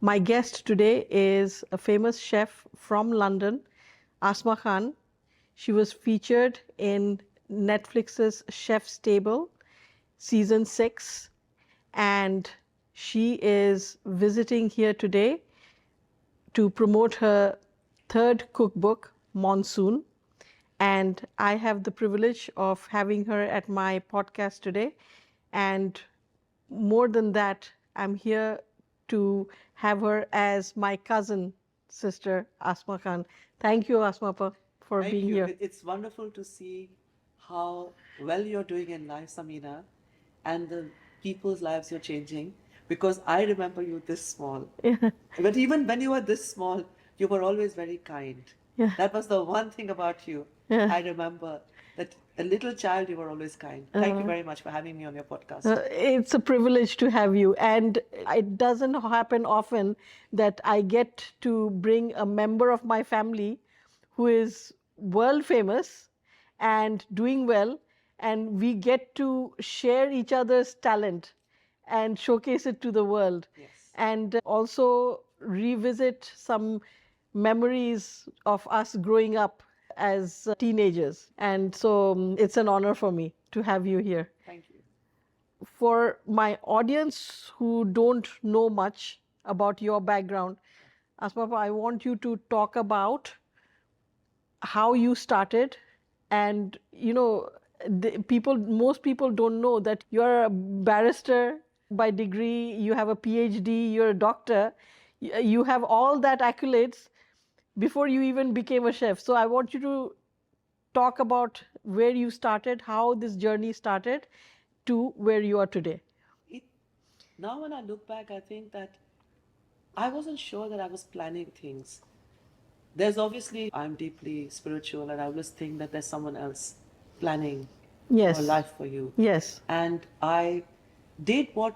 My guest today is a famous chef from London, Asma Khan. She was featured in Netflix's Chef's Table, season 6, and she is visiting here today to promote her third cookbook, Monsoon. And I have the privilege of having her at my podcast today. And more than that, I'm here to have her as my cousin sister, Asma Khan. Thank you, Asma, for Thank being you. here. It's wonderful to see how well you're doing in life, Samina, and the people's lives you're changing. Because I remember you this small. Yeah. But even when you were this small, you were always very kind. Yeah. That was the one thing about you. Yeah. I remember that a little child, you were always kind. Thank you very much for having me on your podcast. It's a privilege to have you, and it doesn't happen often that I get to bring a member of my family who is world famous and doing well, and we get to share each other's talent and showcase it to the world. Yes. And also revisit some memories of us growing up as teenagers. And so it's an honor for me to have you here. Thank you. For my audience who don't know much about your background, Asma, I want you to talk about how you started. And most people don't know that you're a barrister by degree, you have a PhD, you're a doctor, you have all that accolades before you even became a chef. So I want you to talk about where you started, how this journey started to where you are today. Now when I look back, I think that I wasn't sure that I was planning things. There's obviously, I'm deeply spiritual and I always think that there's someone else planning Yes. a life for you. Yes. And I did what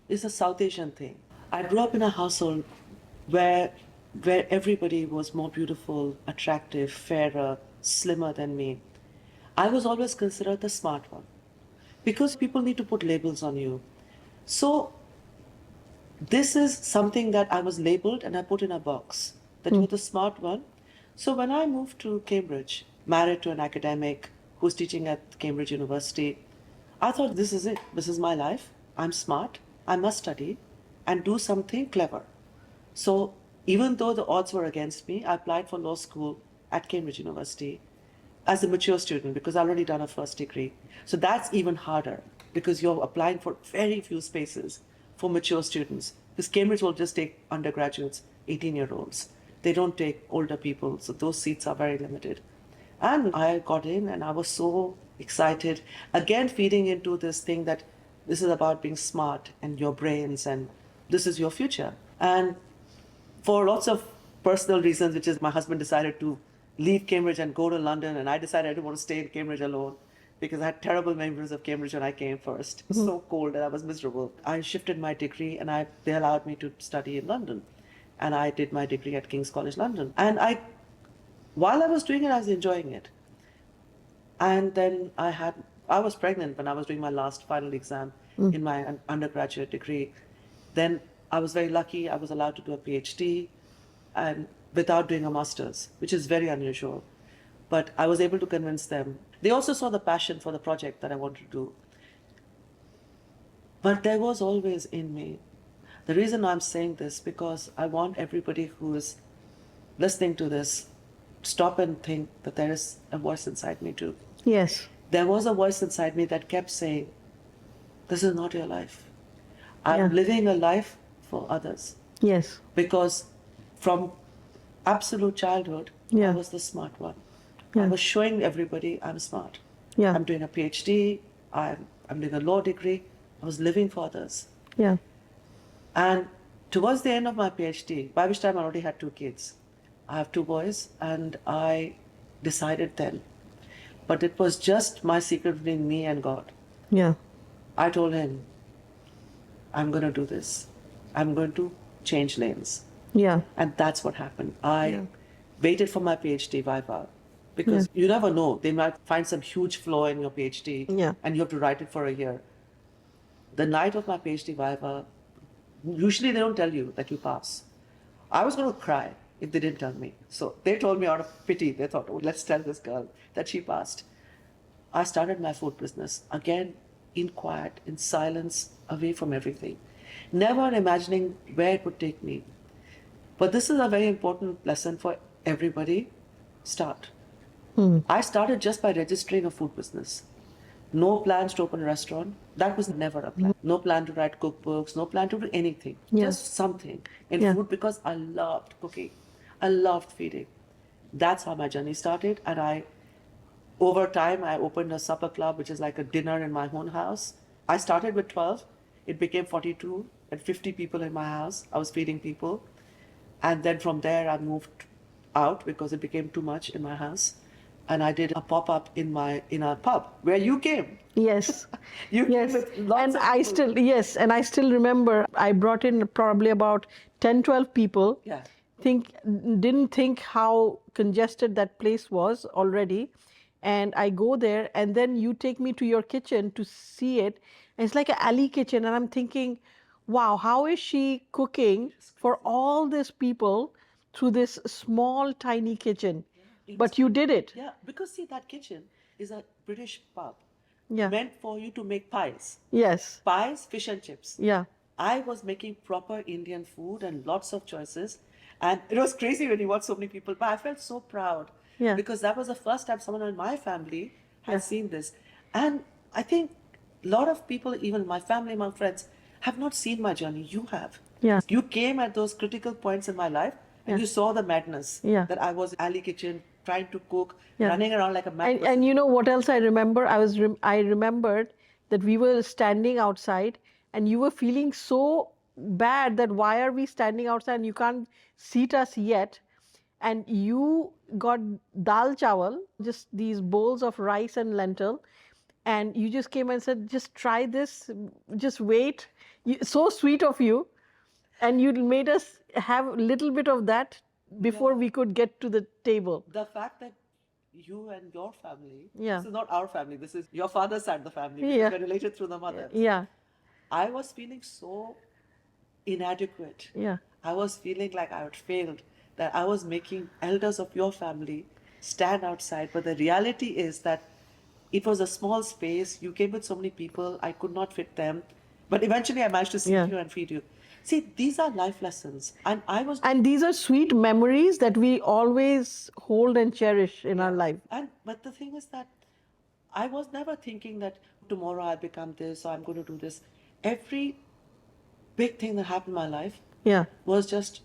is a South Asian thing. I grew up in a household where everybody was more beautiful, attractive, fairer, slimmer than me. I was always considered the smart one because people need to put labels on you. So this is something that I was labeled and I put in a box that you're the smart one. So when I moved to Cambridge, married to an academic who's teaching at Cambridge University, I thought this is it. This is my life. I'm smart. I must study and do something clever. So even though the odds were against me, I applied for law school at Cambridge University as a mature student because I already done a first degree. So that's even harder because you're applying for very few spaces for mature students. Because Cambridge will just take undergraduates, 18-year-olds. They don't take older people, so those seats are very limited. And I got in and I was so excited. Again, feeding into this thing that this is about being smart and your brains and this is your future. And for lots of personal reasons, which is my husband decided to leave Cambridge and go to London, and I decided I didn't want to stay in Cambridge alone because I had terrible memories of Cambridge when I came first. It was so cold and I was miserable. I shifted my degree and they allowed me to study in London. And I did my degree at King's College London. And while I was doing it, I was enjoying it. And then I was pregnant when I was doing my last final exam in my undergraduate degree. Then I was very lucky. I was allowed to do a PhD and without doing a master's, which is very unusual. But I was able to convince them. They also saw the passion for the project that I wanted to do. But there was always in me. The reason I'm saying this, because I want everybody who is listening to this stop and think that there is a voice inside me too. Yes. There was a voice inside me that kept saying, this is not your life. I'm living a life for others. Yes. Because from absolute childhood, I was the smart one. I was showing everybody I'm smart. Yeah. I'm doing a PhD. I'm doing a law degree. I was living for others. Yeah. And towards the end of my PhD, by which time I already had 2 kids. I have 2 boys, and I decided then. But it was just my secret between me and God. Yeah. I told him, I'm going to do this. I'm going to change lanes. Yeah. And that's what happened. I waited for my PhD viva because you never know. They might find some huge flaw in your PhD and you have to write it for a year. The night of my PhD viva, usually they don't tell you that you pass. I was going to cry if they didn't tell me. So they told me out of pity. They thought, oh, let's tell this girl that she passed. I started my food business again in quiet, in silence, away from everything, never imagining where it would take me. But this is a very important lesson for everybody. Start. I started just by registering a food business. No plans to open a restaurant. That was never a plan. No plan to write cookbooks, no plan to do anything. Yeah. Just something in Yeah. food because I loved cooking. I loved feeding. That's how my journey started. And over time, I opened a supper club, which is like a dinner in my own house. I started with 12. It became 42 and 50 people in my house. I was feeding people. And then from there, I moved out because it became too much in my house. And I did a pop-up in a pub where you came. Yes. You Yes. came with lots And of I people. still, yes, and I still remember I brought in probably about 10, 12 people. Yeah. Didn't think how congested that place was already. And I go there, and then you take me to your kitchen to see it. And it's like an alley kitchen. And I'm thinking, wow, how is she cooking for all these people through this small, tiny kitchen? But you did it. Yeah, because see, that kitchen is a British pub Yeah. meant for you to make pies. Yes. Pies, fish and chips. Yeah. I was making proper Indian food and lots of choices. And it was crazy when you watch so many people, but I felt so proud Yeah. because that was the first time someone in my family had Yeah. seen this. And I think a lot of people, even my family, my friends, have not seen my journey. You have. Yeah. You came at those critical points in my life and Yeah. you saw the madness Yeah. that I was in alley kitchen trying to cook, Yeah. running around like a mad person. And you know what else I remember? I remembered that we were standing outside, and you were feeling so bad that why are we standing outside and you can't seat us yet? And you got dal chawal, just these bowls of rice and lentil, and you just came and said, just try this, just wait. So sweet of you. And you made us have a little bit of that before we could get to the table. The fact that you and your family, Yeah. this is not our family, this is your father's side of the family, because Yeah. we're related through the mother. Yeah. I was feeling so inadequate. Yeah. I was feeling like I had failed, that I was making elders of your family stand outside. But the reality is that it was a small space. You came with so many people, I could not fit them. But eventually I managed to seat Yeah. you and feed you. See, these are life lessons. And I was. And these are sweet memories that we always hold and cherish in our life. But the thing is that I was never thinking that tomorrow I'll become this or I'm going to do this. Every big thing that happened in my life Yeah. was just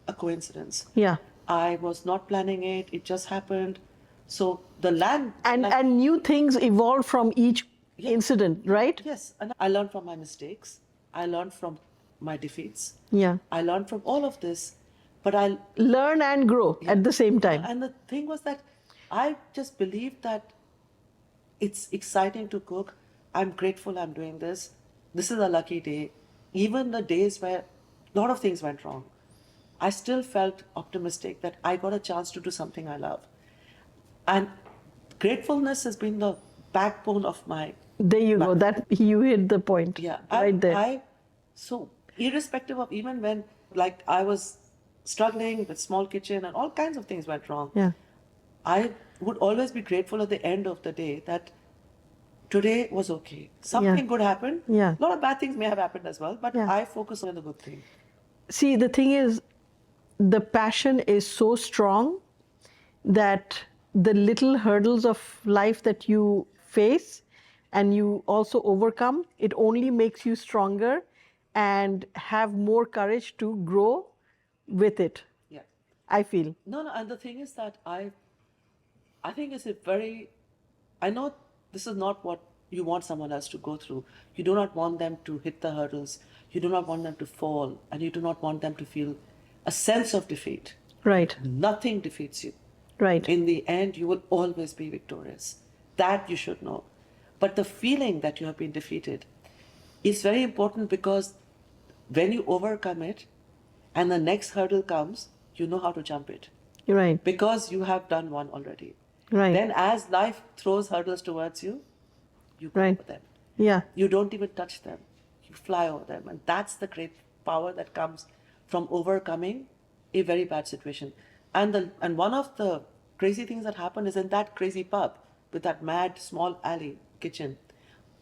a coincidence. Yeah. I was not planning it, it just happened. So the land. And new things evolve from each incident, right? Yes, and I learned from my mistakes. I learned from my defeats. Yeah. I learned from all of this. But I Learn and grow at the same time. And the thing was that I just believed that it's exciting to cook. I'm grateful I'm doing this. This is a lucky day. Even the days where a lot of things went wrong, I still felt optimistic that I got a chance to do something I love. And gratefulness has been the backbone of my. There you go. That you hit the point. Yeah. Right there. So irrespective of even when like I was struggling with small kitchen and all kinds of things went wrong. Yeah. I would always be grateful at the end of the day that today was okay. Something good happened. Yeah. A lot of bad things may have happened as well, but Yeah. I focus on the good thing. See, the thing is, the passion is so strong that the little hurdles of life that you face and you also overcome, it only makes you stronger and have more courage to grow with it. Yeah. I feel. No, and the thing is that I think it's I know this is not what you want someone else to go through. You do not want them to hit the hurdles. You do not want them to fall, and you do not want them to feel a sense of defeat. Right. Nothing defeats you. Right. In the end, you will always be victorious. That you should know. But the feeling that you have been defeated is very important because when you overcome it and the next hurdle comes, you know how to jump it. Right. Because you have done one already. Right. Then as life throws hurdles towards you, you go over them. Yeah. You don't even touch them. You fly over them. And that's the great power that comes from overcoming a very bad situation. And one of the crazy things that happened is in that crazy pub with that mad small alley kitchen.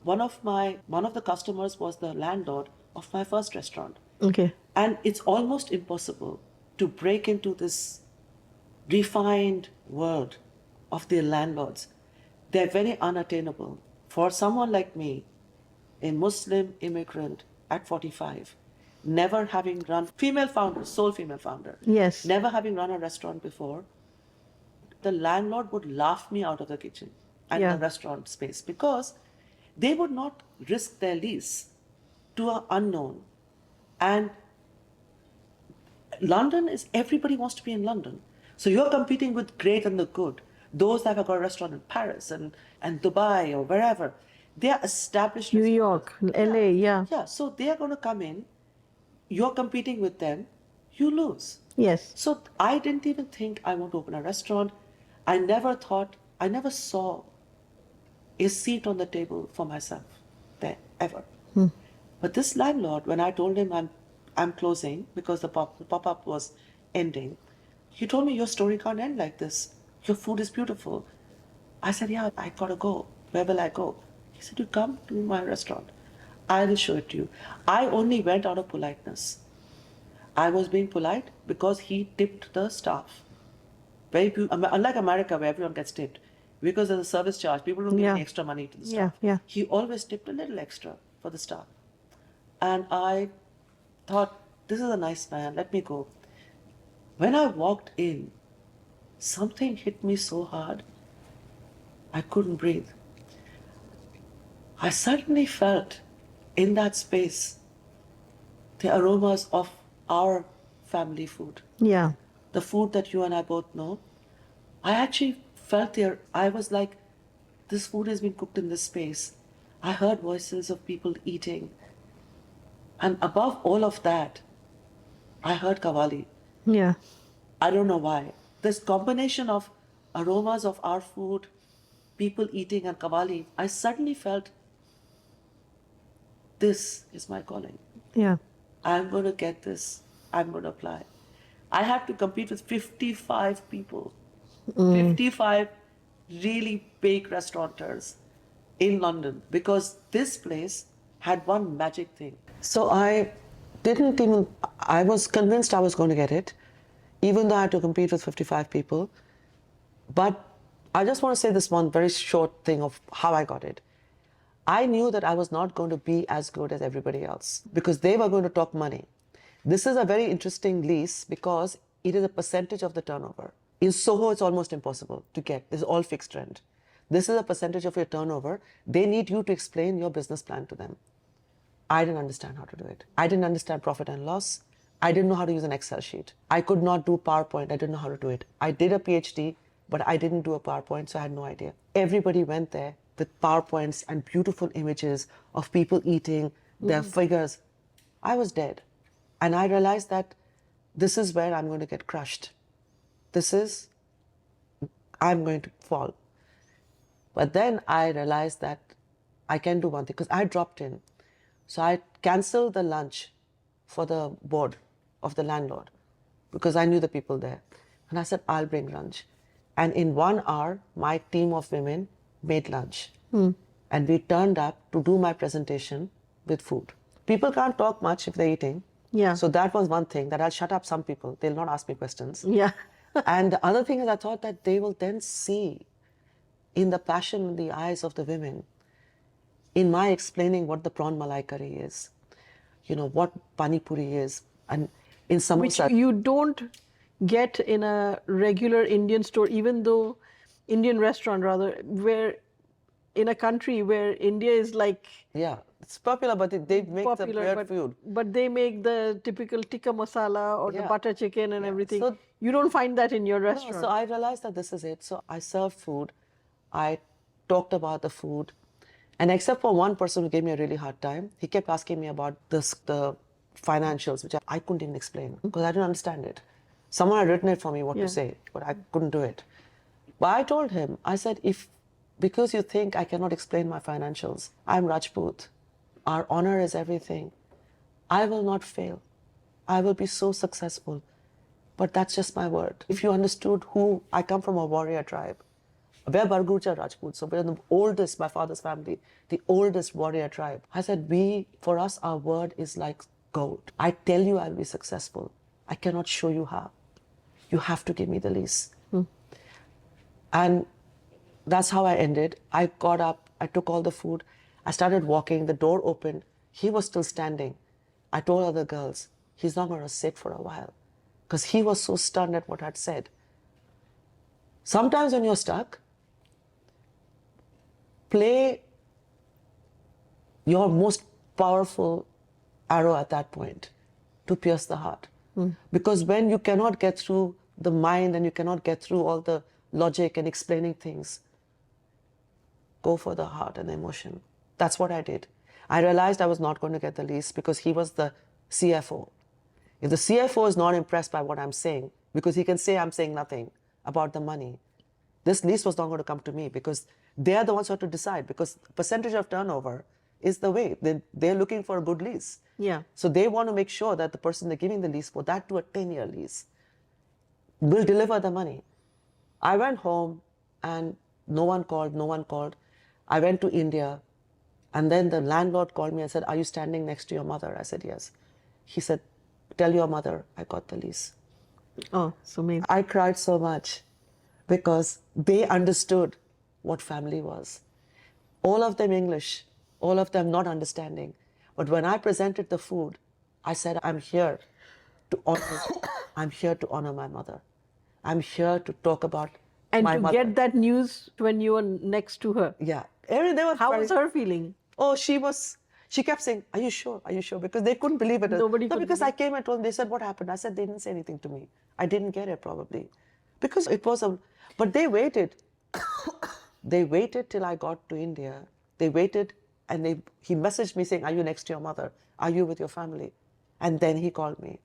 One of the customers was the landlord of my first restaurant. Okay. And it's almost impossible to break into this refined world of their landlords. They're very unattainable. For someone like me, a Muslim immigrant at 45, never having run, female founder, sole female founder, Yes. never having run a restaurant before, the landlord would laugh me out of the kitchen and Yeah. the restaurant space because they would not risk their lease to an unknown. And London is, everybody wants to be in London. So you're competing with great and the good. Those that have got a restaurant in Paris and Dubai or wherever, they are established. New York, LA, yeah. Yeah, so they are going to come in. You're competing with them. You lose. Yes. So I didn't even think I want to open a restaurant. I never saw a seat on the table for myself there, ever. But this landlord, when I told him I'm closing because the pop-up was ending, he told me, your story can't end like this. Your food is beautiful. I said, yeah, I gotta go. Where will I go? He said, you come to my restaurant. I will show it to you. I only went out of politeness. I was being polite because he tipped the staff. Unlike America where everyone gets tipped, because there's a service charge, people don't give Yeah. any extra money to the Yeah, staff. yeah. He always tipped a little extra for the staff. And I thought, this is a nice man, let me go. When I walked in, something hit me so hard, I couldn't breathe. I suddenly felt in that space the aromas of our family food, Yeah. the food that you and I both know. I actually felt there, I was like, this food has been cooked in this space. I heard voices of people eating. And above all of that, I heard Qawwali. Yeah. I don't know why. This combination of aromas of our food, people eating, and Qawwali, I suddenly felt this is my calling. Yeah. I'm going to get this. I'm going to apply. I had to compete with 55 people, 55 really big restaurateurs in London because this place had one magic thing. So I was convinced I was going to get it, even though I had to compete with 55 people. But I just want to say this one very short thing of how I got it. I knew that I was not going to be as good as everybody else because they were going to talk money. This is a very interesting lease because it is a percentage of the turnover. In Soho, it's almost impossible to get. This is all fixed rent. This is a percentage of your turnover. They need you to explain your business plan to them. I didn't understand how to do it. I didn't understand profit and loss. I didn't know how to use an Excel sheet. I could not do PowerPoint. I didn't know how to do it. I did a PhD, but I didn't do a PowerPoint, so I had no idea. Everybody went there with PowerPoints and beautiful images of people eating, their figures. I was dead. And I realized that this is where I'm going to get crushed. I'm going to fall. But then I realized that I can do one thing because I dropped in. So I canceled the lunch for the board of the landlord because I knew the people there. And I said, I'll bring lunch. And in 1 hour, my team of women made lunch. And we turned up to do my presentation with food. People can't talk much if they're eating. Yeah. So that was one thing, that I'll shut up some people. They'll not ask me questions. Yeah. And the other thing is I thought that they will then see in the passion in the eyes of the women, in my explaining what the prawn malai curry is, what pani puri is, and in Which samosa. you don't get in a regular Indian store, even though Indian restaurant rather, where in a country where India is like Yeah, it's popular, but they make the popular, weird food. but they make the typical tikka masala or the Yeah. butter chicken and everything. So- You don't find that in your No, restaurant. so I realized that this is it. So I served food. I talked about the food. And except for one person who gave me a really hard time, he kept asking me about the financials, which I couldn't even explain because I didn't understand it. Someone had written it for me what Yeah. to say, but I couldn't do it. But I told him, I said, because you think I cannot explain my financials, I'm Rajput. Our honor is everything. I will not fail. I will be so successful. But that's just my word. If you understood who I come from, a warrior tribe. We're Barguja Rajput, so we're the oldest, my father's family, the oldest warrior tribe. I said, for us, our word is like gold. I tell you I'll be successful. I cannot show you how. You have to give me the lease. And that's how I ended. I got up, I took all the food, I started walking, the door opened, he was still standing. I told other girls, he's not going to sit for a while, because he was so stunned at what I'd said. Sometimes when you're stuck, play your most powerful arrow at that point to pierce the heart. Because when you cannot get through the mind and you cannot get through all the logic and explaining things, go for the heart and the emotion. That's what I did. I realized I was not going to get the lease because he was the CFO. If the CFO is not impressed by what I'm saying, because he can say I'm saying nothing about the money, this lease was not going to come to me, because they're the ones who have to decide, because percentage of turnover is the way. They're looking for a good lease. Yeah. So they want to make sure that the person they're giving the lease for, that to a 10-year lease, will deliver the money. I went home and no one called. I went to India, and then the landlord called me and said, are you standing next to your mother? I said, yes. He said, tell your mother I got the lease. Oh, so amazing. I cried so much because they understood what family was. All of them English, all of them not understanding. But when I presented the food, I said, I'm here to honor, I'm here to honor my mother. I'm here to talk about And my to mother. get that news when you were next to her. Yeah. They were How very- was her feeling? Oh, she kept saying, are you sure? Are you sure? Because they couldn't believe it. Nobody No, could because believe. I came and told them, they said, what happened? I said, they didn't say anything to me. I didn't get it probably. Because it was but they waited. They waited till I got to India. They waited, and he messaged me saying, are you next to your mother? Are you with your family? And then he called me.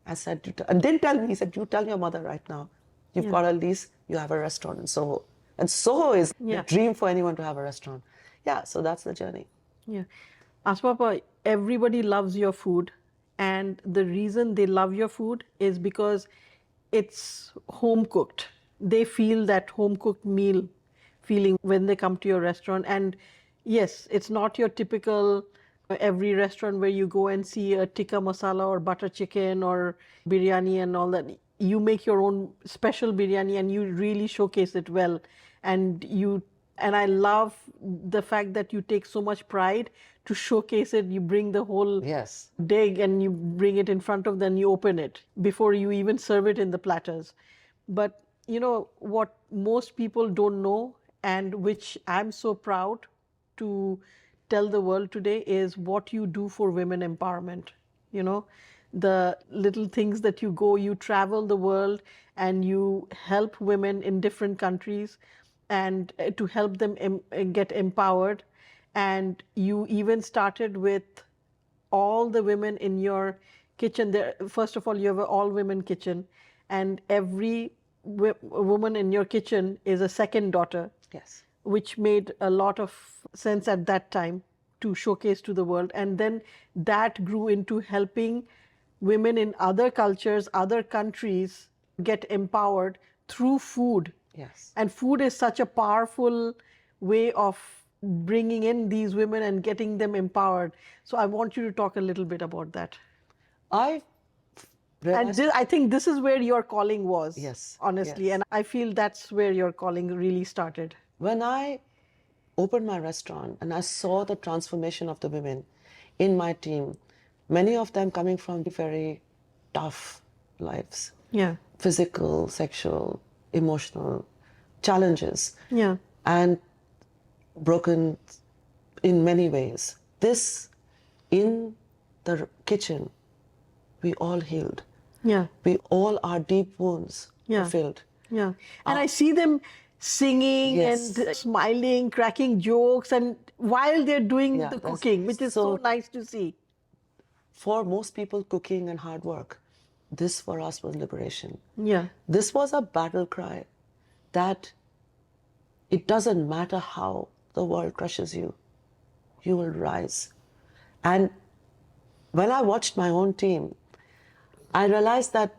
I said, and didn't tell me, he said, you tell your mother right now. You've got a lease, you have a restaurant in Soho. And Soho is the dream for anyone to have a restaurant. Yeah, so that's the journey. Yeah. Asma, everybody loves your food. And the reason they love your food is because it's home cooked. They feel that home cooked meal feeling when they come to your restaurant. And yes, it's not your typical every restaurant where you go and see a tikka masala or butter chicken or biryani and all that. You make your own special biryani and you really showcase it well. And I love the fact that you take so much pride to showcase it. You bring the whole Yes. dig and you bring it in front of them, you open it before you even serve it in the platters. But you know what most people don't know, and which I'm so proud to tell the world today, is what you do for women empowerment. You know, the little things that you travel the world and you help women in different countries and to help them get empowered. And you even started with all the women in your kitchen. There, first of all, you have an all women kitchen, and every woman in your kitchen is a second daughter. Yes. Which made a lot of sense at that time to showcase to the world. And then that grew into helping women in other cultures, other countries get empowered through food. Yes. And food is such a powerful way of bringing in these women and getting them empowered. So I want you to talk a little bit about that. I And I think this is where your calling was. Yes, Honestly. yes. And I feel that's where your calling really started. When I opened my restaurant and I saw the transformation of the women in my team, many of them coming from very tough lives. Yeah. Physical, sexual, emotional challenges. Yeah. And broken in many ways. This, in the kitchen, we all healed. Yeah. We all, our deep wounds Yeah. were filled. Yeah. And I see them singing Yes. and smiling, cracking jokes, and while they're doing Yeah, the that's cooking, which is so so- nice to see. For most people, cooking and hard work, this for us was liberation. Yeah. This was a battle cry that it doesn't matter how the world crushes you, you will rise. And when I watched my own team, I realized that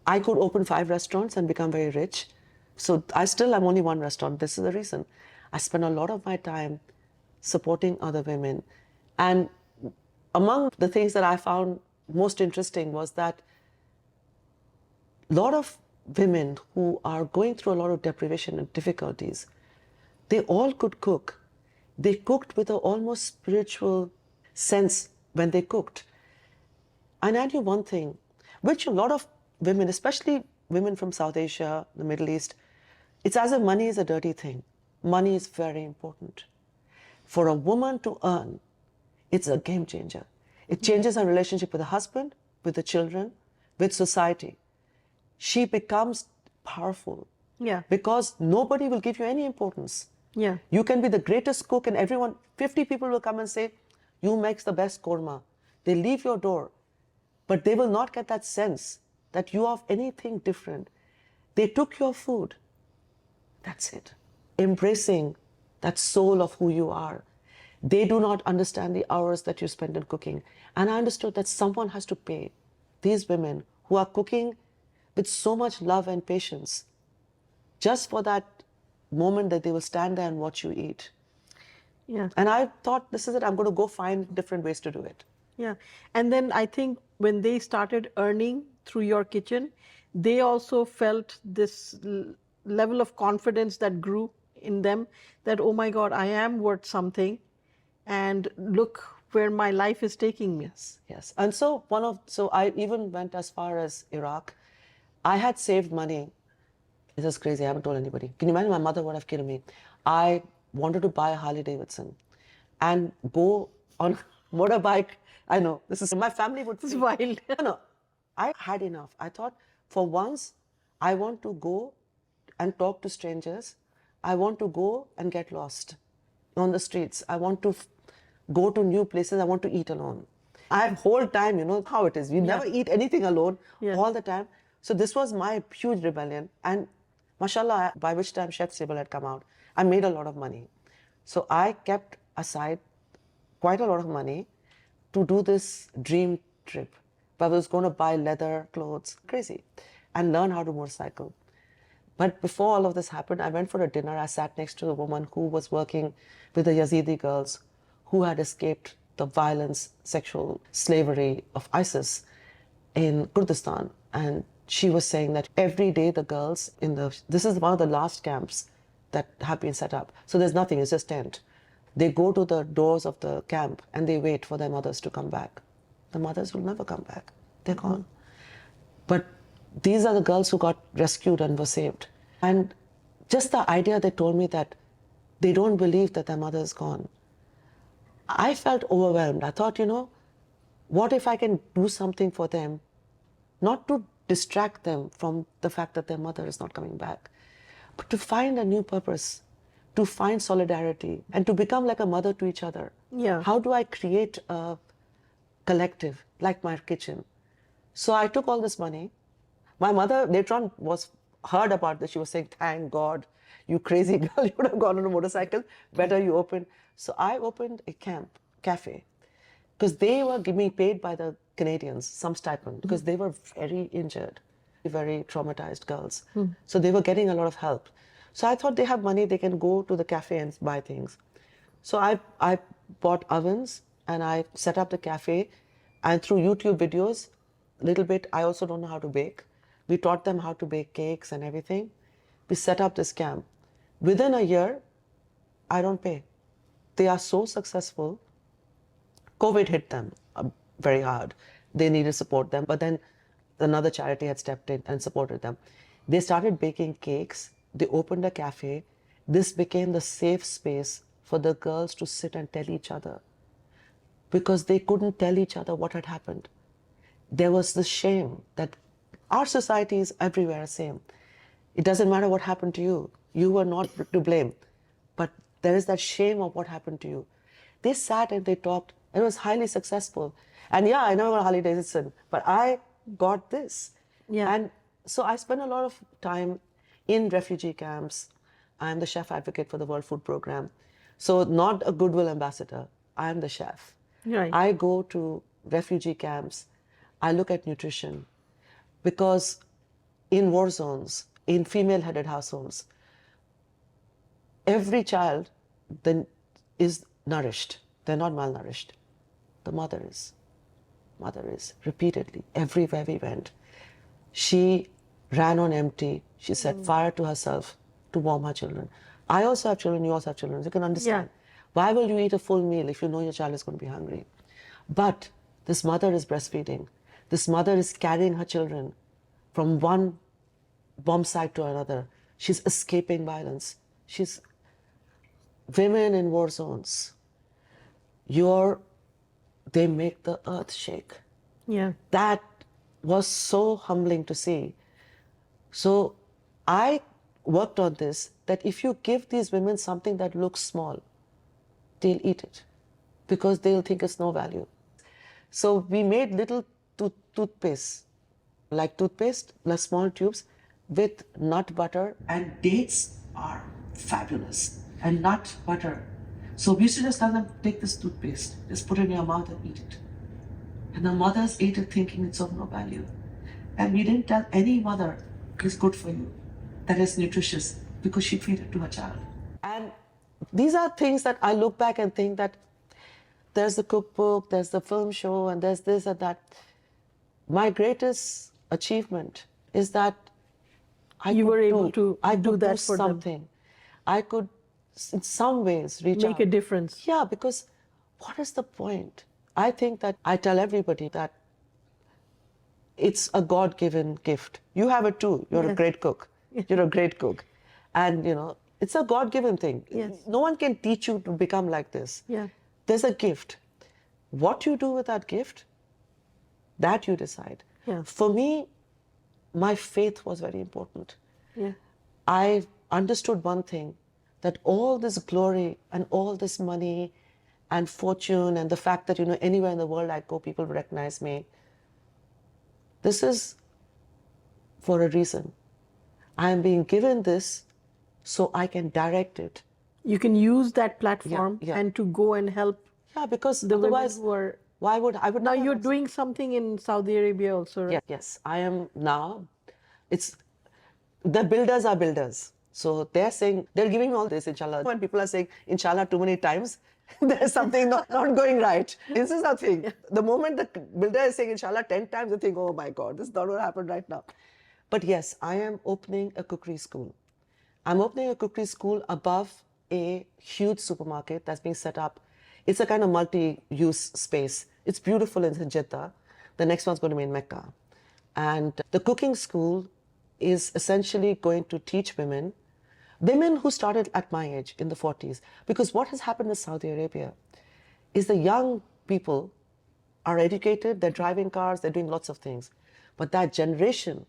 I could open 5 restaurants and become very rich. So I still am only one restaurant. This is the reason. I spend a lot of my time supporting other women. And among the things that I found most interesting was that a lot of women who are going through a lot of deprivation and difficulties, they all could cook. They cooked with an almost spiritual sense when they cooked. And I knew one thing, which a lot of women, especially women from South Asia, the Middle East, it's as if money is a dirty thing. Money is very important. For a woman to earn, it's a game changer. It changes her relationship with the husband, with the children, with society. She becomes powerful. Yeah. Because nobody will give you any importance. Yeah. You can be the greatest cook and everyone, 50 people will come and say, you makes the best korma. They leave your door, but they will not get that sense that you are anything different. They took your food. That's it. Embracing that soul of who you are. They do not understand the hours that you spend in cooking. And I understood that someone has to pay these women who are cooking with so much love and patience just for that moment that they will stand there and watch you eat. Yeah. And I thought, this is it, I'm going to go find different ways to do it. Yeah. And then I think when they started earning through your kitchen, they also felt this level of confidence that grew in them that, oh my God, I am worth something. And look where my life is taking me. Yes, yes. And so I even went as far as Iraq. I had saved money. This is crazy. I haven't told anybody. Can you imagine my mother would have killed me? I wanted to buy a Harley Davidson and go on motorbike. I know, this is, my family would It's feel, wild. no, I had enough. I thought, for once, I want to go and talk to strangers. I want to go and get lost on the streets. I want to go to new places. I want to eat alone. I have whole time, you know how it is. You never eat anything alone all the time. So this was my huge rebellion. And mashallah, by which time Chef's Table had come out, I made a lot of money. So I kept aside quite a lot of money to do this dream trip. But I was going to buy leather clothes, crazy, and learn how to motorcycle. But before all of this happened, I went for a dinner. I sat next to a woman who was working with the Yazidi girls who had escaped the violence, sexual slavery of ISIS in Kurdistan. And she was saying that every day the girls this is one of the last camps that have been set up. So there's nothing, it's just tent. They go to the doors of the camp and they wait for their mothers to come back. The mothers will never come back. They're gone. But these are the girls who got rescued and were saved. And just the idea they told me that they don't believe that their mother is gone. I felt overwhelmed. I thought, you know, what if I can do something for them, not to distract them from the fact that their mother is not coming back, but to find a new purpose, to find solidarity, and to become like a mother to each other. Yeah. How do I create a collective like my kitchen? So I took all this money. My mother later on heard about this. She was saying, thank God, you crazy girl, you would have gone on a motorcycle. Better you opened. So I opened a cafe, because they were giving paid by the Canadians some stipend, because they were very injured, very traumatized girls. So they were getting a lot of help. So I thought they have money, they can go to the cafe and buy things. So I bought ovens and I set up the cafe, and through YouTube videos, a little bit, I also don't know how to bake. We taught them how to bake cakes and everything. We set up this camp. Within a year, I don't pay. They are so successful. COVID hit them very hard. They needed to support them, but then another charity had stepped in and supported them. They started baking cakes. They opened a cafe. This became the safe space for the girls to sit and tell each other, because they couldn't tell each other what had happened. There was this shame that our society is everywhere the same. It doesn't matter what happened to you. You were not to blame. But there is that shame of what happened to you. They sat and they talked, and it was highly successful. And yeah, I never got a Harley Davidson, but I got this. Yeah. And so I spent a lot of time in refugee camps. I'm the chef advocate for the World Food Program. So not a goodwill ambassador. I'm the chef. Right. I go to refugee camps. I look at nutrition, because in war zones, in female-headed households, every child then is nourished. They're not malnourished. The mother is. Mother is. Repeatedly, everywhere we went. She ran on empty. She set fire to herself to warm her children. I also have children, you also have children. You can understand. Why will you eat a full meal if you know your child is going to be hungry? But this mother is breastfeeding. This mother is carrying her children from one bomb site to another. She's escaping violence. She's women in war zones. They make the earth shake. Yeah. That was so humbling to see. So I worked on this, that if you give these women something that looks small, they'll eat it because they'll think it's no value. So we made little toothpaste, like small tubes with nut butter, and dates are fabulous. And nut butter. So we used to just tell them, take this toothpaste, just put it in your mouth and eat it. And the mothers ate it thinking it's of no value. And we didn't tell any mother it's good for you, that it's nutritious, because she feed it to her child. And these are things that I look back and think that there's the cookbook, there's the film show, and there's this and that. My greatest achievement is that I You could were able to do that for them. something. I could, in some ways, reach out. Make a difference. Yeah, because what is the point? I think that I tell everybody that it's a God-given gift. You have it too. You're a great cook. You're a great cook. And, it's a God-given thing. Yes. No one can teach you to become like this. Yeah. There's a gift. What you do with that gift, that you decide. Yeah. For me, my faith was very important. Yeah. I understood one thing, that all this glory and all this money and fortune and the fact that, anywhere in the world I go, people recognize me. This is for a reason. I am being given this so I can direct it. You can use that platform Yeah. and to go and help Yeah, because the women otherwise, who are... why would I would Now never you're have- doing something in Saudi Arabia also, right? Yes, I am now. It's the builders are builders. So they're saying, they're giving me all this, inshallah. When people are saying, inshallah, too many times, there's something not going right. This is the thing. The moment the builder is saying, inshallah, 10 times, they think, oh my God, this is not what happened right now. But yes, I am opening a cookery school. I'm opening a cookery school above a huge supermarket that's being set up. It's a kind of multi-use space. It's beautiful in Jeddah. The next one's going to be in Mecca. And the cooking school is essentially going to teach women who started at my age in the 40s. Because what has happened in Saudi Arabia is the young people are educated, they're driving cars, they're doing lots of things. But that generation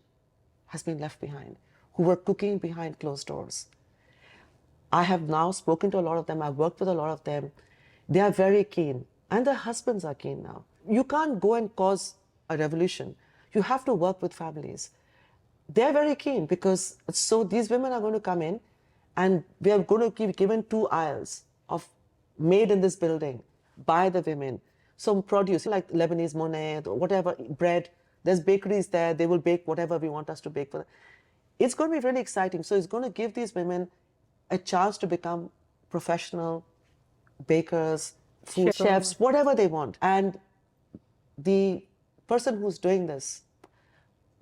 has been left behind, who were cooking behind closed doors. I have now spoken to a lot of them, I've worked with a lot of them. They are very keen, and their husbands are keen now. You can't go and cause a revolution. You have to work with families. They're very keen because, so these women are going to come in and we are going to be given 2 aisles of made in this building by the women. Some produce, like Lebanese monnet, whatever, bread. There's bakeries there. They will bake whatever we want us to bake for them. It's going to be really exciting. So it's going to give these women a chance to become professional bakers, food chefs, whatever they want. And the person who's doing this,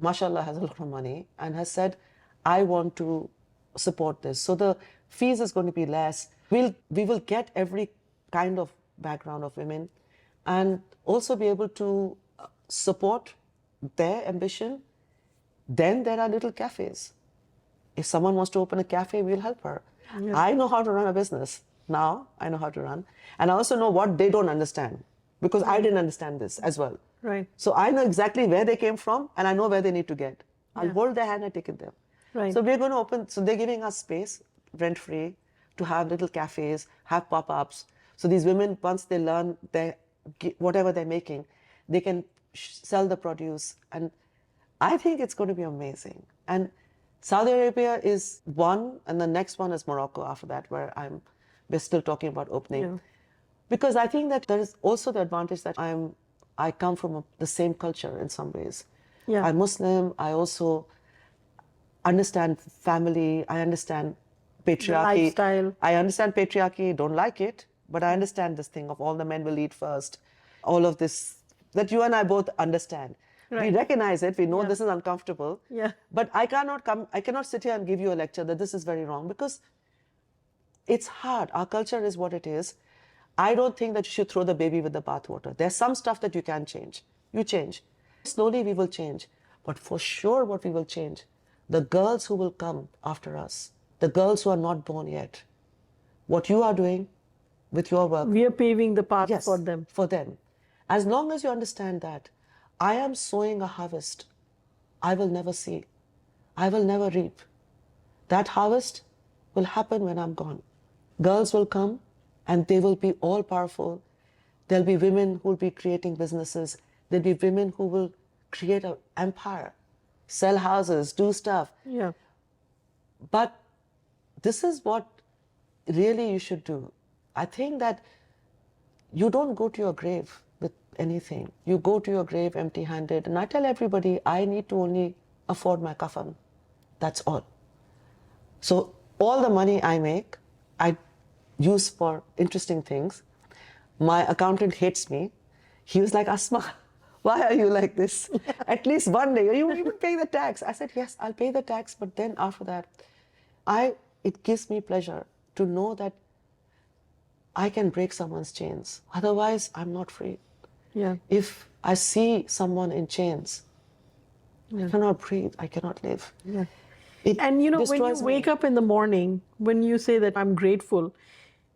mashallah, has a lot of money and has said, I want to support this. So the fees is going to be less. We will get every kind of background of women and also be able to support their ambition. Then there are little cafes. If someone wants to open a cafe, we'll help her. Yeah. I know how to run a business. Now I know how to run. And I also know what they don't understand because I didn't understand this as well. Right. So I know exactly where they came from and I know where they need to get. I'll hold their hand and take it there. Right. So we're going to open, so they're giving us space, rent-free, to have little cafes, have pop-ups. So these women, once they learn whatever they're making, they can sell the produce. And I think it's going to be amazing. And Saudi Arabia is one, and the next one is Morocco after that, where we're still talking about opening. Yeah. Because I think that there is also the advantage that I come from the same culture in some ways. Yeah. I'm Muslim. I also understand family, I understand patriarchy. lifestyle. I understand patriarchy, don't like it, but I understand this thing of all the men will eat first. All of this that you and I both understand. We Right. recognize it, we know Yeah. this is uncomfortable. Yeah. But I cannot sit here and give you a lecture that this is very wrong, because it's hard. Our culture is what it is. I don't think that you should throw the baby with the bathwater. There's some stuff that you can change. You change. Slowly we will change. But for sure what we will change, the girls who will come after us, the girls who are not born yet, what you are doing with your work, We are paving the path yes, for them. for them. As long as you understand that, I am sowing a harvest I will never see. I will never reap. That harvest will happen when I'm gone. Girls will come and they will be all powerful. There'll be women who will be creating businesses. There'll be women who will create an empire, sell houses, do stuff. Yeah. But this is what really you should do. I think that you don't go to your grave with anything. You go to your grave empty-handed. And I tell everybody, I need to only afford my coffin. That's all. So all the money I make, I use for interesting things. My accountant hates me. He was like, Asma, why are you like this? At least one day, you will pay the tax. I said, yes, I'll pay the tax. But then after that, it gives me pleasure to know that I can break someone's chains. Otherwise, I'm not free. Yeah. If I see someone in chains, Yeah. I cannot breathe, I cannot live. Yeah. It And when you destroys wake me. up in the morning, when you say that I'm grateful,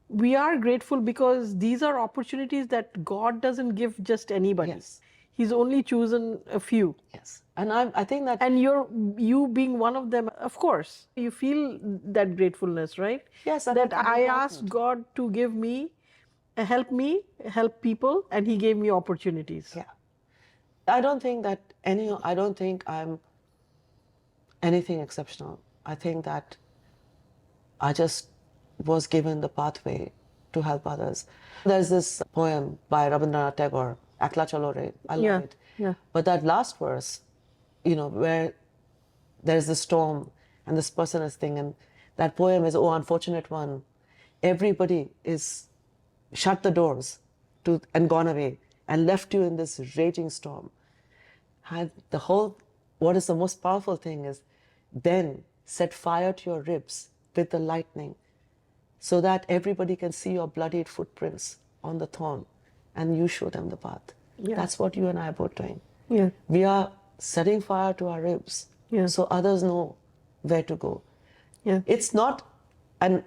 we are grateful because these are opportunities that God doesn't give just anybody. Yes. He's only chosen a few. Yes. And I think that... And you being one of them, of course, you feel that gratefulness, right? Yes, and that I think I important. asked God to give me, help people, and He gave me opportunities. Yeah. I don't think I'm anything exceptional. I think that I just was given the pathway to help others. There's this poem by Rabindranath Tagore, Akla Chalo Re. I love Yeah, it. yeah. But that last verse, where there's the storm and this person is thing, and that poem is, oh, unfortunate one. Everybody is shut the doors and gone away and left you in this raging storm. And what is the most powerful thing is, then set fire to your ribs with the lightning so that everybody can see your bloodied footprints on the thorn and you show them the path. Yeah. That's what you and I are both doing. Yeah. We are setting fire to our ribs so others know where to go. Yeah. It's not, and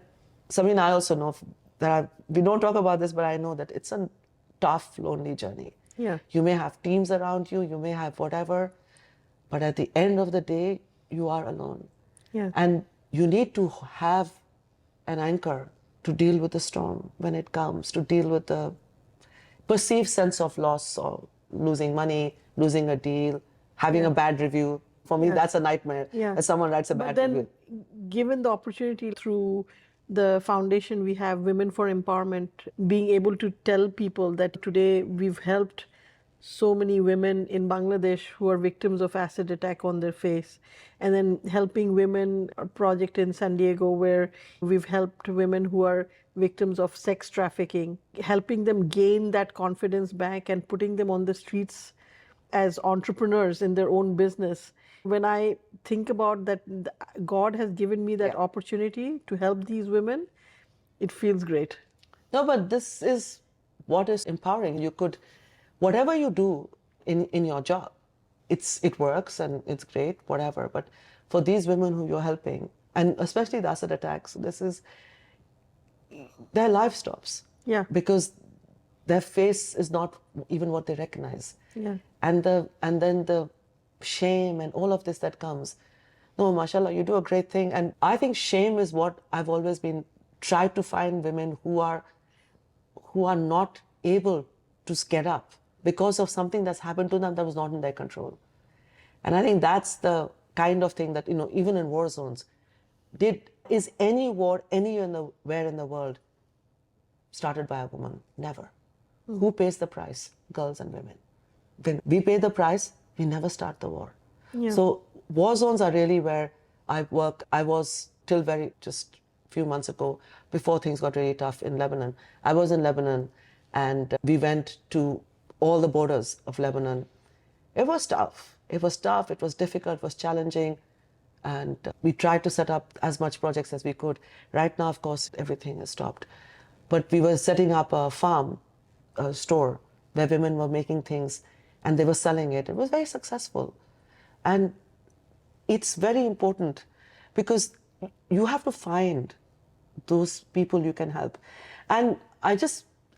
Samina, I also know that we don't talk about this, but I know that it's a tough, lonely journey. Yeah. You may have teams around you, you may have whatever, but at the end of the day, you are alone. Yeah. And you need to have an anchor to deal with the storm when it comes, to deal with the perceived sense of loss or losing money, losing a deal, having a bad review. For me, that's a nightmare. Yeah. If someone writes a But bad then, review. given the opportunity through the foundation we have, Women for Empowerment, being able to tell people that today we've helped so many women in Bangladesh who are victims of acid attack on their face, and then helping women, a project in San Diego where we've helped women who are victims of sex trafficking, helping them gain that confidence back and putting them on the streets as entrepreneurs in their own business. When I think about that, God has given me that opportunity to help these women, it feels great. No, but this is what is empowering. You could, whatever you do in your job, it works and it's great, whatever. But for these women who you're helping, and especially the acid attacks, their life stops. Yeah. Because their face is not even what they recognize. Yeah. And then the shame and all of this that comes. No, mashallah, you do a great thing. And I think shame is what I've always been tried to find women who are not able to get up because of something that's happened to them that was not in their control. And I think that's the kind of thing that, even in war zones, is any war anywhere in the world started by a woman? Never. Who pays the price? Girls and women. When we pay the price, we never start the war. Yeah. So war zones are really where I was till just a few months ago, before things got really tough in Lebanon. I was in Lebanon and we went to all the borders of Lebanon. It was tough. It was tough, it was difficult, it was challenging. And we tried to set up as much projects as we could. Right now, of course, everything has stopped. But we were setting up a farm, a store, where women were making things and they were selling it. It was very successful. And it's very important because you have to find those people you can help. And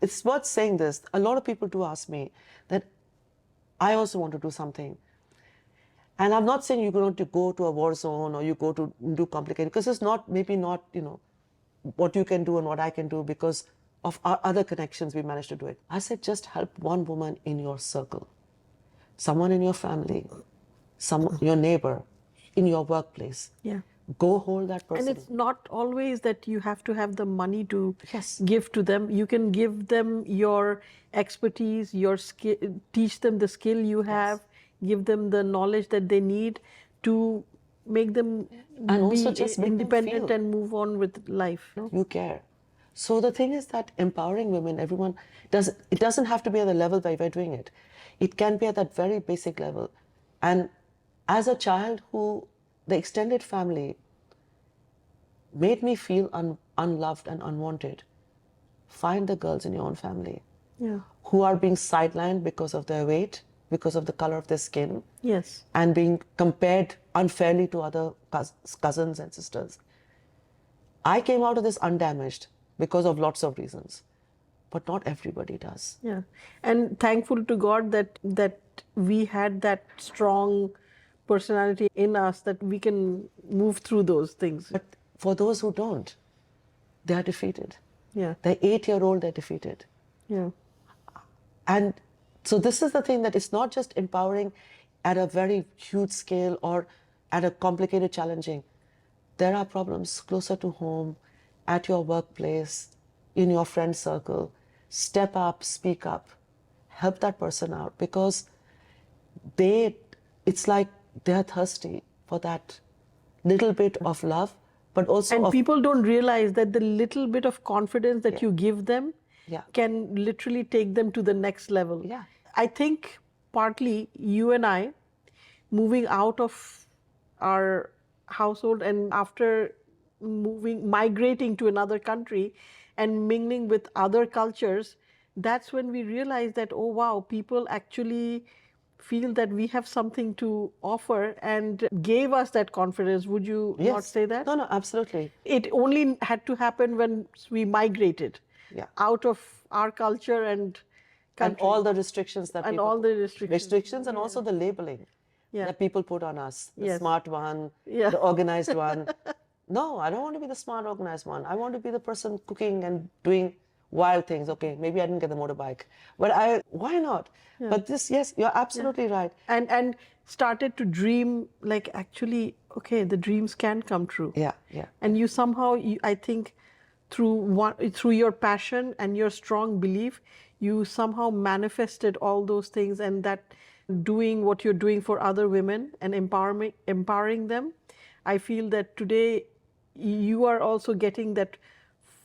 it's worth saying this. A lot of people do ask me that I also want to do something. And I'm not saying you're going to go to a war zone or you go to do complicated, because it's maybe not, what you can do and what I can do because of our other connections, we managed to do it. I said, just help one woman in your circle, someone in your family, your neighbor, in your workplace. Yeah. Go hold that person. And it's not always that you have to have the money to Yes. give to them. You can give them your expertise, your skill, teach them the skill you have, give them the knowledge that they need to make them And be also just make them independent feel and move on with life. you care. So the thing is that empowering women, it doesn't have to be at the level where we're doing it. It can be at that very basic level. And as a child the extended family made me feel unloved and unwanted, find the girls in your own family who are being sidelined because of their weight, because of the color of their skin, Yes. and being compared unfairly to other cousins and sisters. I came out of this undamaged because of lots of reasons, but not everybody does. Yeah. And thankful to God that we had that strong personality in us that we can move through those things. But for those who don't, they are defeated. Yeah. The 8-year-old, they're defeated. Yeah. And so this is the thing, that it's not just empowering at a very huge scale or at a complicated, challenging. There are problems closer to home, at your workplace, in your friend circle. Step up, speak up, help that person out, because it's like they're thirsty for that little bit of love, but also And people don't realize that the little bit of confidence that you give them Yeah. can literally take them to the next level. Yeah. I think partly you and I, moving out of our household and after migrating to another country and mingling with other cultures, that's when we realize that, oh wow, people actually feel that we have something to offer and gave us that confidence. Would you not say that? No, absolutely. It only had to happen when we migrated out of our culture and country. And all the restrictions that And all the restrictions. and also the labeling that people put on us. The Yes. smart one, the organized one. No, I don't want to be the smart, organized one. I want to be the person cooking and doing wild things. Okay, maybe I didn't get the motorbike, but why not? But yes, you're absolutely right. And started to dream, like, actually, okay, the dreams can come true. Yeah. And you somehow, I think, through your passion and your strong belief, you somehow manifested all those things, and that doing what you're doing for other women and empowering them, I feel that today you are also getting that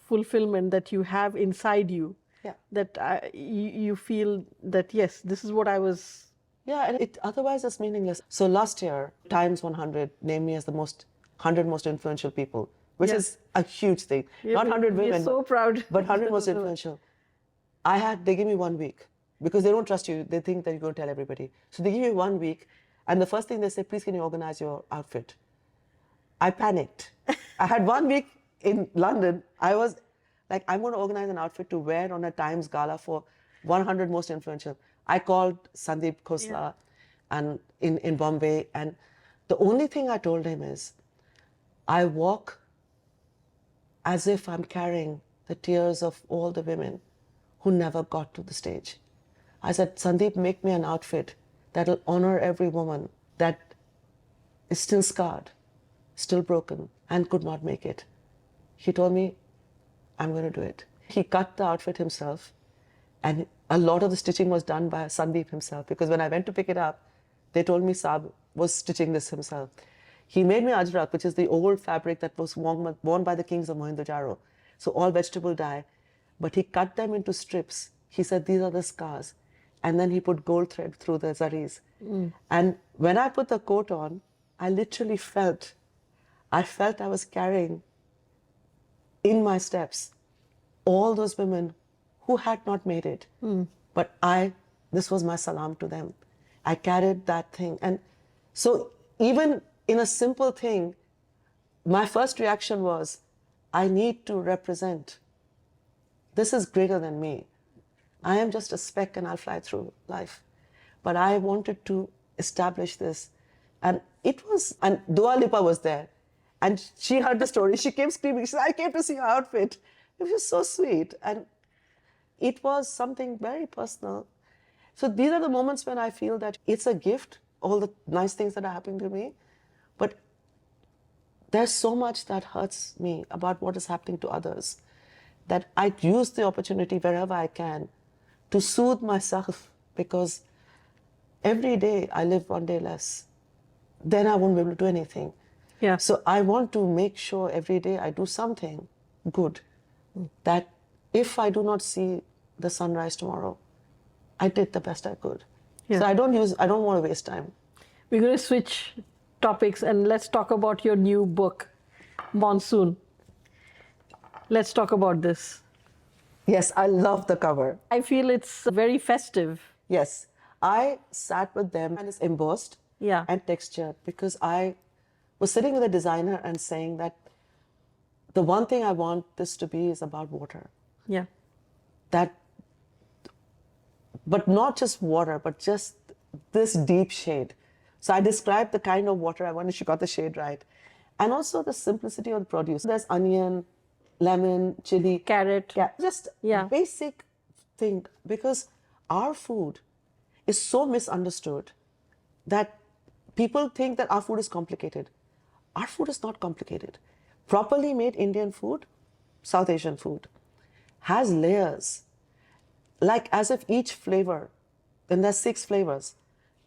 fulfillment that you have inside you. Yeah. That you feel that, yes, this is what I was. Yeah, and it otherwise is meaningless. So last year, Times 100 named me as the 100 most influential people, which is a huge thing. Not 100 women. We're so proud. But 100 most influential. They give me 1 week because they don't trust you. They think that you're going to tell everybody. So they give you 1 week, and the first thing they say, please can you organize your outfit? I panicked. I had 1 week in London. I was like, I'm going to organize an outfit to wear on a Times gala for 100 most influential. I called Sandeep Khosla and in Bombay, and the only thing I told him is, I walk as if I'm carrying the tears of all the women who never got to the stage. I said, Sandeep, make me an outfit that'll honor every woman that is still scarred, still broken, and could not make it. He told me, I'm going to do it. He cut the outfit himself, and a lot of the stitching was done by Sandeep himself, because when I went to pick it up, they told me Saab was stitching this himself. He made me ajrak, which is the old fabric that was worn by the kings of Mohenjo-daro. So all vegetable dye. But he cut them into strips. He said, these are the scars. And then he put gold thread through the zaris. And when I put the coat on, I literally felt I was carrying in my steps all those women who had not made it. But this was my salam to them. I carried that thing. And so even in a simple thing, my first reaction was, I need to represent. This is greater than me. I am just a speck and I'll fly through life. But I wanted to establish this. And Dua Lipa was there. And she heard the story. She came screaming. She said, I came to see your outfit. It was so sweet. And it was something very personal. So these are the moments when I feel that it's a gift, all the nice things that are happening to me. But there's so much that hurts me about what is happening to others, that I use the opportunity wherever I can to soothe myself, because every day I live one day less. Then I won't be able to do anything. Yeah. So I want to make sure every day I do something good, that if I do not see the sunrise tomorrow, I did the best I could. Yeah. So I don't want to waste time. We're going to switch topics and let's talk about your new book, Monsoon. Let's talk about this. Yes, I love the cover. I feel it's very festive. Yes, I sat with them and it's embossed and textured, because I was sitting with a designer and saying that the one thing I want this to be is about water. Yeah. But not just water, but just this deep shade. So I described the kind of water I wanted. She got the shade right. And also the simplicity of the produce. There's onion, lemon, chili. Carrot. Just basic thing. Because our food is so misunderstood that people think that our food is complicated. Our food is not complicated. Properly made Indian food, South Asian food, has layers. Like as if each flavor, and there's 6 flavors,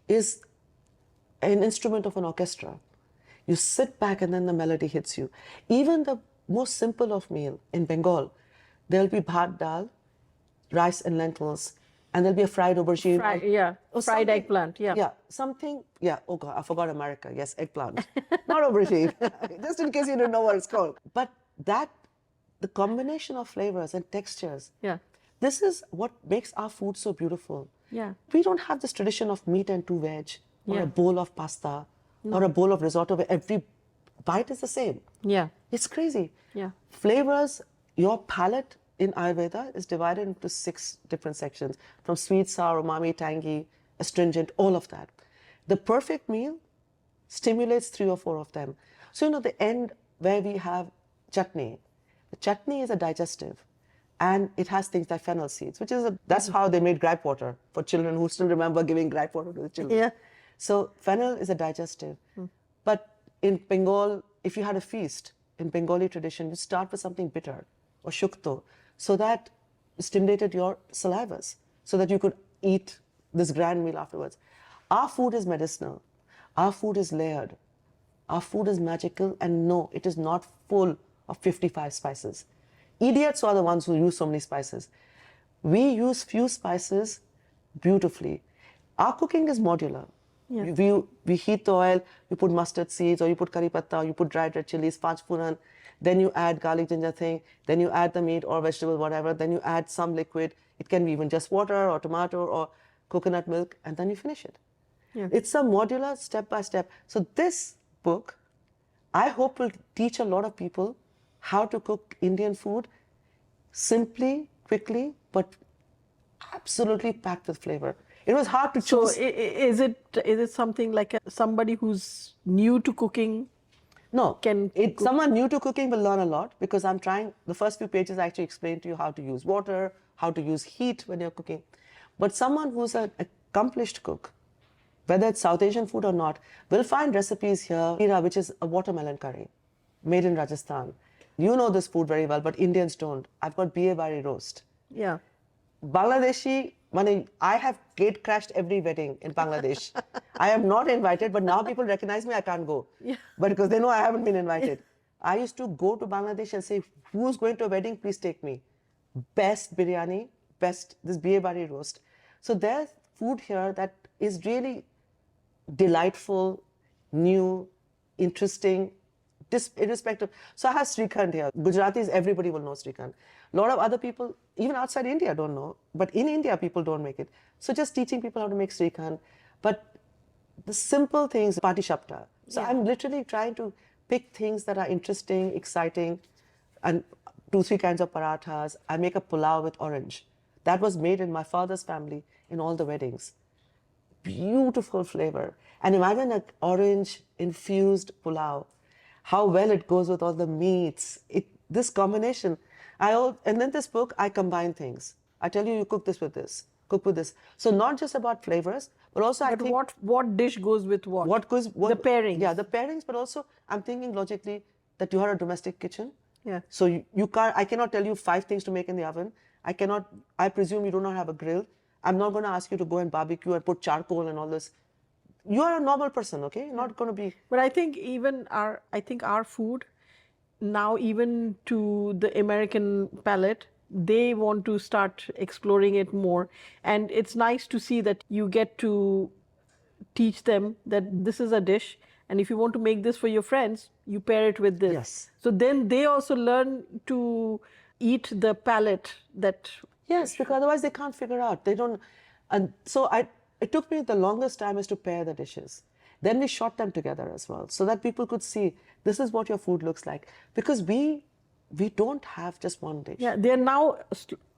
is an instrument of an orchestra. You sit back and then the melody hits you. Even the most simple of meal in Bengal, there'll be bhat dal, rice and lentils, and there'll be a fried aubergine. Fried eggplant, Oh God, I forgot America. Yes, eggplant. Not aubergine, just in case you don't know what it's called. But the combination of flavors and textures, this is what makes our food so beautiful. Yeah. We don't have this tradition of meat and 2 veg, or a bowl of pasta, or a bowl of risotto where every bite is the same. Yeah. It's crazy. Yeah. Flavors, your palate in Ayurveda is divided into 6 different sections, from sweet, sour, umami, tangy, astringent, all of that. The perfect meal stimulates 3 or 4 of them. So, the end where we have chutney. The chutney is a digestive. And it has things like fennel seeds, that's how they made gripe water for children who still remember giving gripe water to the children. Yeah. So fennel is a digestive. But in Bengal, if you had a feast, in Bengali tradition, you start with something bitter or shukto, so that stimulated your salivas, so that you could eat this grand meal afterwards. Our food is medicinal. Our food is layered. Our food is magical, and no, it is not full of 55 spices. Idiots are the ones who use so many spices. We use few spices beautifully. Our cooking is modular. Yeah. We heat the oil, you put mustard seeds, or you put curry patta, or you put dried red chilies, panchpooran, then you add garlic ginger thing, then you add the meat or vegetable, whatever, then you add some liquid. It can be even just water or tomato or coconut milk, and then you finish it. Yeah. It's a modular, step by step. So this book, I hope, will teach a lot of people how to cook Indian food simply, quickly, but absolutely packed with flavor. It was hard to choose. So is it something like somebody who's new to cooking? No, someone new to cooking will learn a lot, because I'm trying, the first few pages I actually explain to you how to use water, how to use heat when you're cooking. But someone who's an accomplished cook, whether it's South Asian food or not, will find recipes here, which is a watermelon curry made in Rajasthan. You know this food very well, but Indians don't. I've got biye bari roast. Yeah. Bangladeshi I have gate crashed every wedding in Bangladesh. I am not invited, but now people recognize me, I can't go. Yeah. But because they know I haven't been invited. I used to go to Bangladesh and say, who's going to a wedding, please take me. Best biryani, best this biye bari roast. So there's food here that is really delightful, new, interesting, irrespective. So I have Srikhand here. Gujaratis, everybody will know Srikhand. A lot of other people, even outside India, don't know. But in India, people don't make it. So just teaching people how to make Srikhand. But the simple things, Pati Shapta. So Yeah. I'm literally trying to pick things that are interesting, exciting, and 2-3 kinds of parathas. I make a pulao with orange. That was made in my father's family in all the weddings. Beautiful flavor. And imagine an orange infused pulao. How well it goes with all the meats. This combination. And then this book, I combine things. I tell you, you cook this with this, cook with this. So not just about flavors, but also I But think what dish goes with what? what goes the pairings. Yeah, the pairings. But also, I'm thinking logically that you are a domestic kitchen. Yeah. So you can't. I cannot tell you 5 things to make in the oven. I cannot. I presume you do not have a grill. I'm not going to ask you to go and barbecue and put charcoal and all this. You are a normal person, okay? You're not going to be. But I think our food now, even to the American palate, they want to start exploring it more. And it's nice to see that you get to teach them that this is a dish, and if you want to make this for your friends, you pair it with this. Yes. So then they also learn to eat the palate that. Yes, because otherwise they can't figure out. They don't. And so it took me the longest time is to pair the dishes. Then we shot them together as well, so that people could see this is what your food looks like. Because we don't have just one dish. Yeah, they're now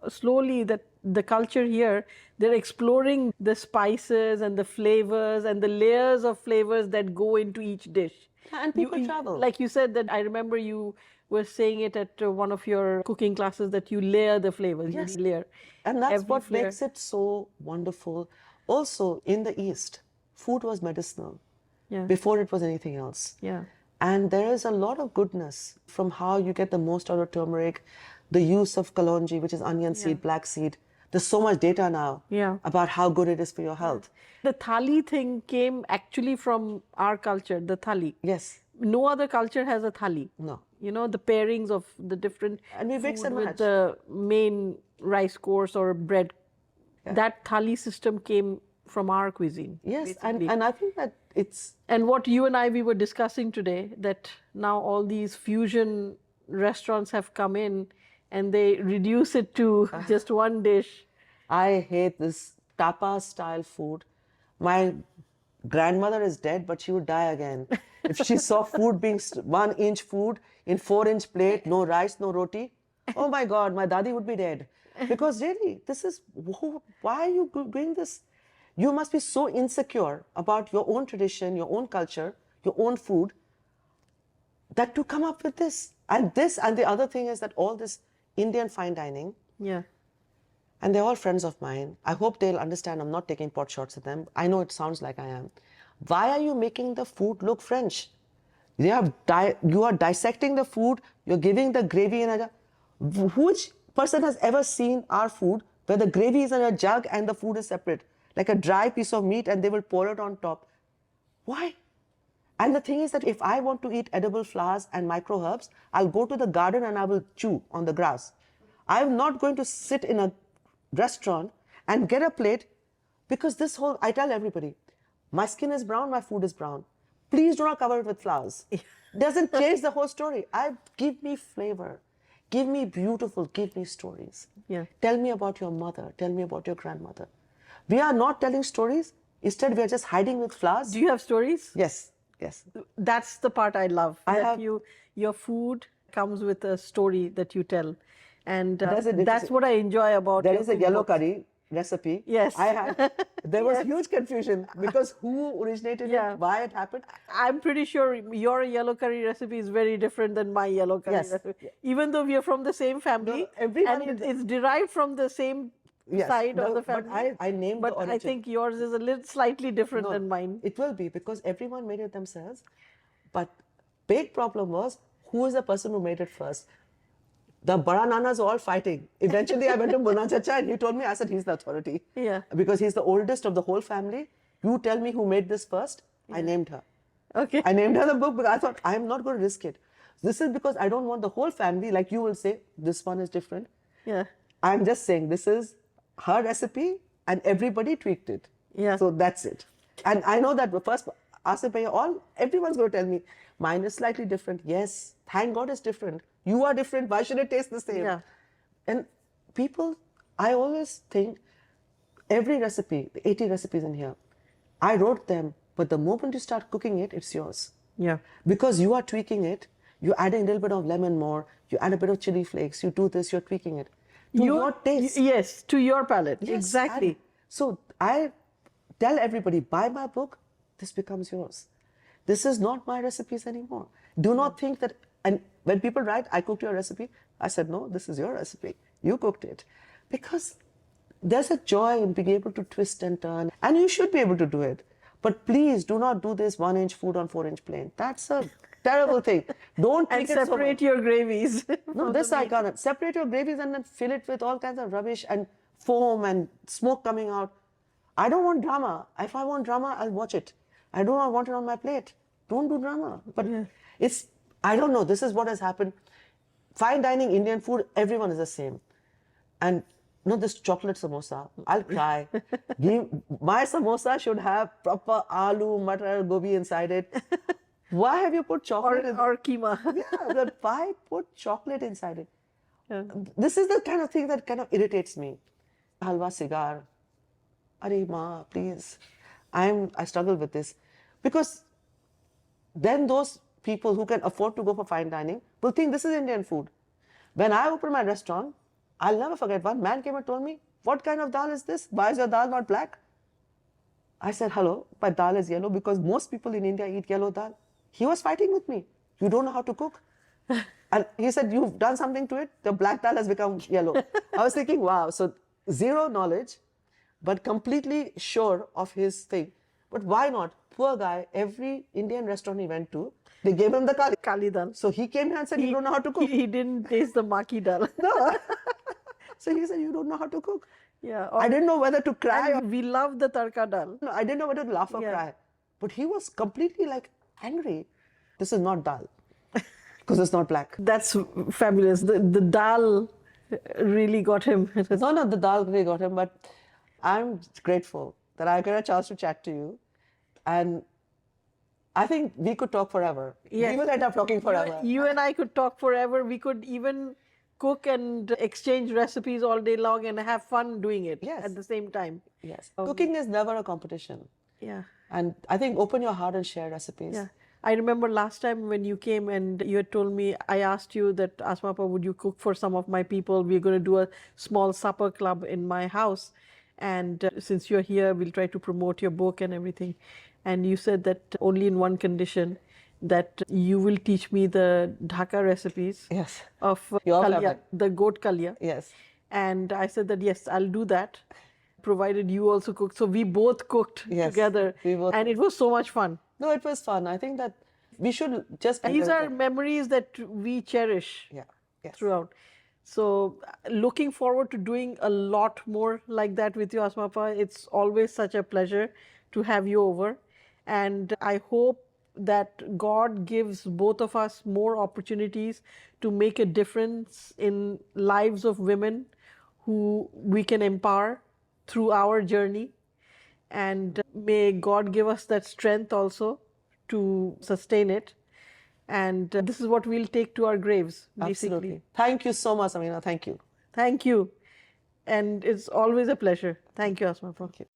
slowly, that the culture here, they're exploring the spices and the flavors and the layers of flavors that go into each dish. Yeah, and people travel. Like you said, that I remember you were saying it at one of your cooking classes, that you layer the flavors. Yes. You layer. And that's every what flavor. makes it so wonderful. Also, in the East, food was medicinal Yeah. before it was anything else. Yeah. And there is a lot of goodness from how you get the most out of turmeric, the use of kalonji, which is onion seed, black seed. There's so much data now Yeah. about how good it is for your health. The thali thing came actually from our culture, the thali. Yes. No other culture has a thali. No. You know, the pairings of the different And we mix food and with match. the main rice course or bread. That thali system came from our cuisine. Yes, basically. and I think that it's... And what you and I, we were discussing today, that now all these fusion restaurants have come in and they reduce it to just one dish. I hate this tapas style food. My grandmother is dead, but she would die again. If she saw food being 1-inch food in 4-inch plate, no rice, no roti, oh my God, my dadi would be dead. Because really, why are you doing this? You must be so insecure about your own tradition, your own culture, your own food, that to come up with this. And the other thing is that all this Indian fine dining, Yeah. and they're all friends of mine. I hope they'll understand I'm not taking pot shots at them. I know it sounds like I am. Why are you making the food look French? You are dissecting the food, you're giving the gravy in a... Which person has ever seen our food where the gravy is in a jug and the food is separate? Like a dry piece of meat and they will pour it on top. Why? And the thing is that if I want to eat edible flowers and micro herbs, I'll go to the garden and I will chew on the grass. I'm not going to sit in a restaurant and get a plate, because I tell everybody, my skin is brown, my food is brown. Please do not cover it with flowers. Doesn't change the whole story. Give me flavor. Give me beautiful, give me stories. Yeah. Tell me about your mother. Tell me about your grandmother. We are not telling stories. Instead, we are just hiding with flowers. Do you have stories? Yes, yes. That's the part I love. Your food comes with a story that you tell. And that's what I enjoy about There your is a yellow cookbooks. curry recipe. Yes. There was huge confusion because who originated it, why it happened. I'm pretty sure your yellow curry recipe is very different than my yellow curry Yes. recipe. Even though we are from the same family, and it's derived from the same side of the family. But I named but the origin. I think yours is a little slightly different than mine. It will be because everyone made it themselves. But big problem was, who is the person who made it first? The Bara Nanas are all fighting. Eventually, I went to Mona Chacha and he told me, I said, he's the authority. Yeah. Because he's the oldest of the whole family. You tell me who made this first. I named her. Okay. I named her the book because I thought, I'm not going to risk it. This is because I don't want the whole family, like you will say, this one is different. Yeah. I'm just saying this is her recipe and everybody tweaked it. Yeah. So that's it. And I know that the first, everyone's going to tell me, mine is slightly different. Yes, thank God it's different. You are different. Why should it taste the same? Yeah. And people, I always think every recipe, the 80 recipes in here, I wrote them, but the moment you start cooking it, it's yours. Yeah. Because you are tweaking it, you're adding a little bit of lemon more, you add a bit of chili flakes, you do this, you're tweaking it. To your taste. Yes, to your palate. Yes, Exactly. so I tell everybody, buy my book, this becomes yours. This is not my recipes anymore. Do not think that, and when people write, I cooked your recipe, I said, no, this is your recipe. You cooked it. Because there's a joy in being able to twist and turn, and you should be able to do it. But please do not do this 1-inch food on 4-inch plane. That's a terrible thing. Don't And make it so separate much. your gravies. No, this I can't. Separate your gravies and then fill it with all kinds of rubbish and foam and smoke coming out. I don't want drama. If I want drama, I'll watch it. I do not want it on my plate. Don't do drama. But it's, I don't know, this is what has happened. Fine dining Indian food, everyone is the same. And this chocolate samosa, I'll cry. My samosa should have proper aloo, matar, gobi inside it. Why have you put chocolate in or keema. Yeah, but why put chocolate inside it? Yeah. This is the kind of thing that kind of irritates me. Halwa cigar. Arey ma, please. I struggle with this. Because then those people who can afford to go for fine dining will think this is Indian food. When I opened my restaurant, I'll never forget, one man came and told me, what kind of dal is this? Why is your dal not black? I said, hello, my dal is yellow because most people in India eat yellow dal. He was fighting with me. You don't know how to cook. And he said, you've done something to it. The black dal has become yellow. I was thinking, wow. So zero knowledge, but completely sure of his thing. But why not? Poor guy, every Indian restaurant he went to, they gave him the Kali dal. So he came here and said, you don't know how to cook. He didn't taste the maki dal. No. So he said, you don't know how to cook. Yeah. I didn't know whether to cry or... We love the tarka dal. No, I didn't know whether to laugh or cry. But he was completely like angry. This is not dal. Because it's not black. That's fabulous. The dal really got him. No, the dal really got him. But I'm grateful that I got a chance to chat to you. And I think we could talk forever. Yes. We will end up talking forever. You and I could talk forever. We could even cook and exchange recipes all day long and have fun doing it at the same time. Yes. Cooking is never a competition. Yeah. And I think open your heart and share recipes. Yeah. I remember last time when you came and you had told me, I asked you that, Asma, would you cook for some of my people? We're going to do a small supper club in my house. And since you're here, we'll try to promote your book and everything. And you said that only in one condition, that you will teach me the Dhaka recipes of kalia, the goat kalia. Yes. And I said that, yes, I'll do that, provided you also cooked. So we both cooked together. And it was so much fun. No, it was fun. I think that we should just... These are memories that we cherish throughout. So looking forward to doing a lot more like that with you, Asma. It's always such a pleasure to have you over. And I hope that God gives both of us more opportunities to make a difference in lives of women who we can empower through our journey. And may God give us that strength also to sustain it. And this is what we'll take to our graves, basically. Absolutely. Thank you so much, Samina. Thank you. Thank you. And it's always a pleasure. Thank you, Asma. Thank you.